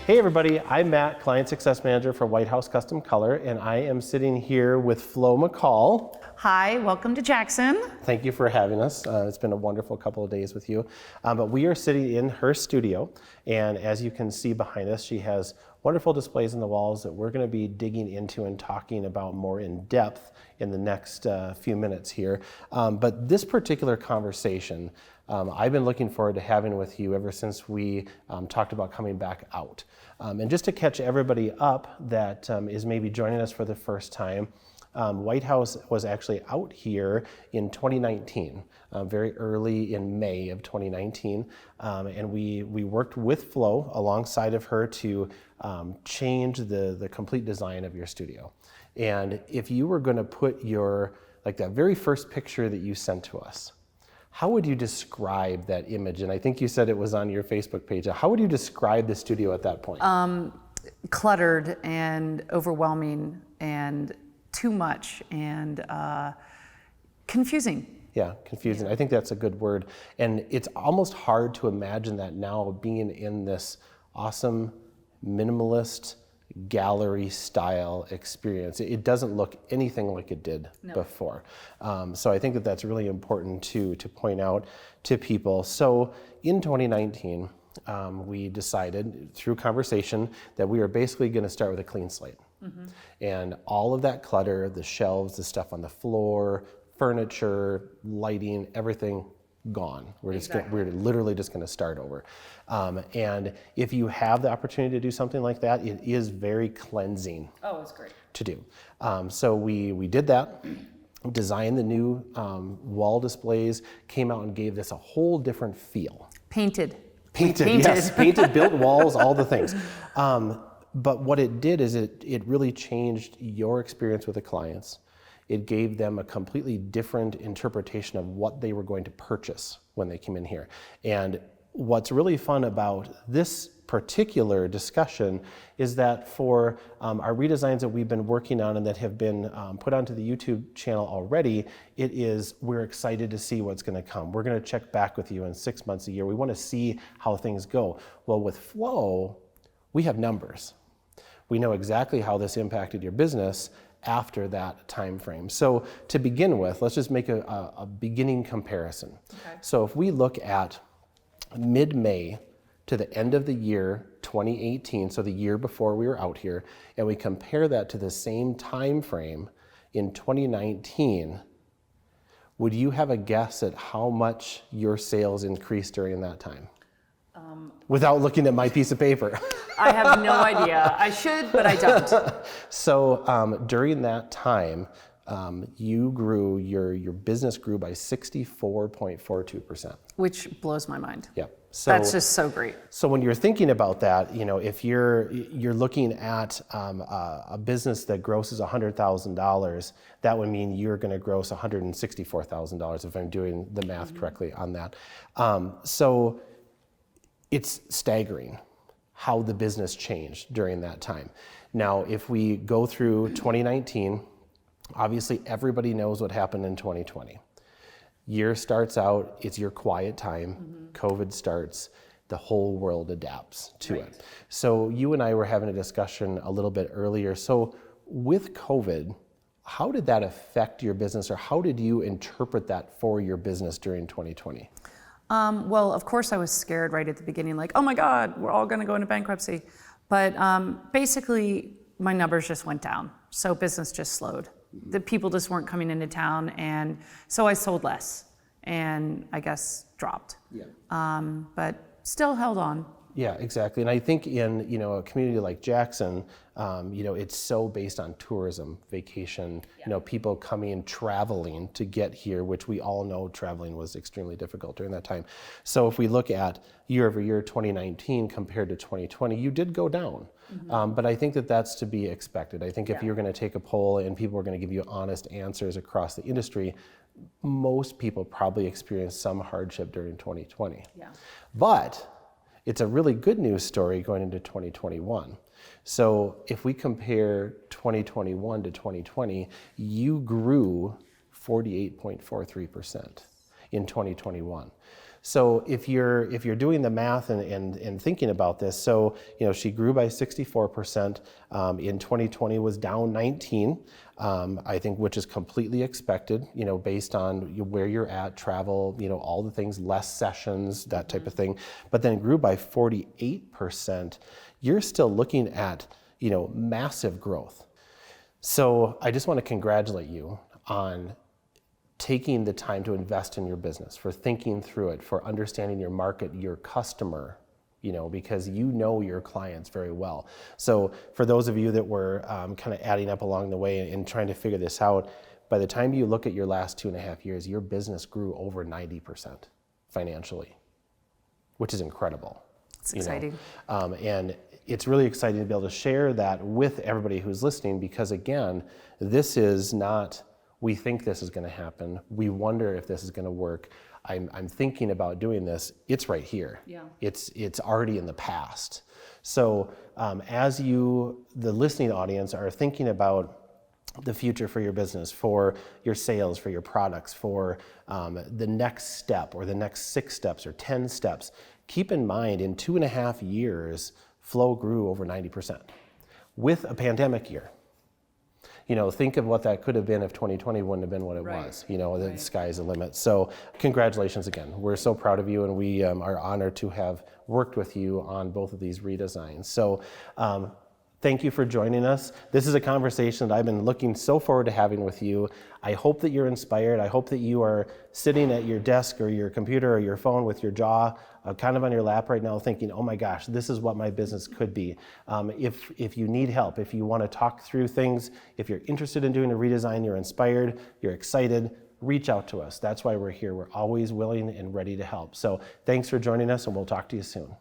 Hey everybody, I'm Matt, Client Success Manager for White House Custom Color, and I am sitting here with Flo McCall. Hi, welcome to Jackson. Thank you for having us. It's been a wonderful couple of days with you. But we are sitting in her studio, and as you can see behind us, she has wonderful displays on the walls that we're going to be digging into and talking about more in depth in the next few minutes here. But this particular conversation, I've been looking forward to having with you ever since we talked about coming back out. And just to catch everybody up that is maybe joining us for the first time, White House was actually out here in 2019, very early in May of 2019, and we worked with Flo alongside of her to change the complete design of your studio. And if you were going to put your, like that very first picture that you sent to us, how would you describe that image? And I think you said it was on your Facebook page. How would you describe the studio at that point? Cluttered and overwhelming and too much and confusing. Yeah, confusing. I think that's a good word. And it's almost hard to imagine that now being in this awesome minimalist gallery style experience. It doesn't look anything like it did before. So I think that that's really important to point out to people. So in 2019, we decided through conversation that we are basically going to start with a clean slate. Mm-hmm. And all of that clutter, the shelves, the stuff on the floor, furniture, lighting, everything gone. We're literally just going to start over. And if you have the opportunity to do something like that, it is very cleansing. Oh, it's great to do. So we did that, designed the new wall displays, came out and gave this a whole different feel. Painted. Yes, painted, built walls, all the things. But what it did is it really changed your experience with the clients. It gave them a completely different interpretation of what they were going to purchase when they came in here. And what's really fun about this particular discussion is that for our redesigns that we've been working on and that have been put onto the YouTube channel already, we're excited to see what's going to come. We're going to check back with you in 6 months, a year. We want to see how things go. Well, with Flo, we have numbers. We know exactly how this impacted your business after that time frame. So to begin with, let's just make a beginning comparison. Okay. So if we look at mid-May to the end of the year 2018, so the year before we were out here, and we compare that to the same time frame in 2019, would you have a guess at how much your sales increased during that time? Without looking at my piece of paper. I have no idea. I should, but I don't. So during that time, your business grew by 64.42%. Which blows my mind. Yeah. So that's just so great. So when you're thinking about that, if you're looking at a business that grosses $100,000, that would mean you're going to gross $164,000 if I'm doing the math correctly on that. So it's staggering how the business changed during that time. Now, if we go through 2019, obviously everybody knows what happened in 2020. Year starts out, it's your quiet time, COVID starts, the whole world adapts to it. So you and I were having a discussion a little bit earlier. So with COVID, how did that affect your business, or how did you interpret that for your business during 2020? Well, of course I was scared right at the beginning, like, oh my God, we're all gonna go into bankruptcy. But basically my numbers just went down. So business just slowed. The people just weren't coming into town, and so I sold less and I guess dropped. Yeah. But still held on. Yeah, exactly. And I think in a community like Jackson, it's so based on tourism, vacation, people coming, traveling to get here, which we all know traveling was extremely difficult during that time. So if we look at year over year 2019 compared to 2020, you did go down. Mm-hmm. But I think that that's to be expected. I think if you're going to take a poll and people are going to give you honest answers across the industry, most people probably experienced some hardship during 2020. Yeah. But it's a really good news story going into 2021. So if we compare 2021 to 2020, you grew 48.43% in 2021. So if you're doing the math and thinking about this, so she grew by 64%. In 2020 was down 19. I think, which is completely expected, based on where you're at, travel, all the things, less sessions, that type of thing. But then grew by 48%. You're still looking at, massive growth. So I just want to congratulate you on taking the time to invest in your business, for thinking through it, for understanding your market, your customer, because your clients very well. So for those of you that were kind of adding up along the way and trying to figure this out, by the time you look at your last 2.5 years, your business grew over 90% financially, which is incredible. It's exciting. And it's really exciting to be able to share that with everybody who's listening, because again, this is not, we think this is going to happen, we wonder if this is going to work, I'm thinking about doing this. It's right here. Yeah. It's already in the past. So as you, the listening audience, are thinking about the future for your business, for your sales, for your products, for the next step or the next 6 steps or 10 steps, keep in mind, in 2.5 years, Flow grew over 90% with a pandemic year. Think of what that could have been if 2020 wouldn't have been what it was. The sky's the limit. So congratulations again. We're so proud of you, and we are honored to have worked with you on both of these redesigns. So thank you for joining us. This is a conversation that I've been looking so forward to having with you. I hope that you're inspired. I hope that you are sitting at your desk or your computer or your phone with your jaw kind of on your lap right now thinking, oh my gosh, this is what my business could be. If you need help, if you want to talk through things, if you're interested in doing a redesign, you're inspired, you're excited, reach out to us. That's why we're here. We're always willing and ready to help. So thanks for joining us, and we'll talk to you soon.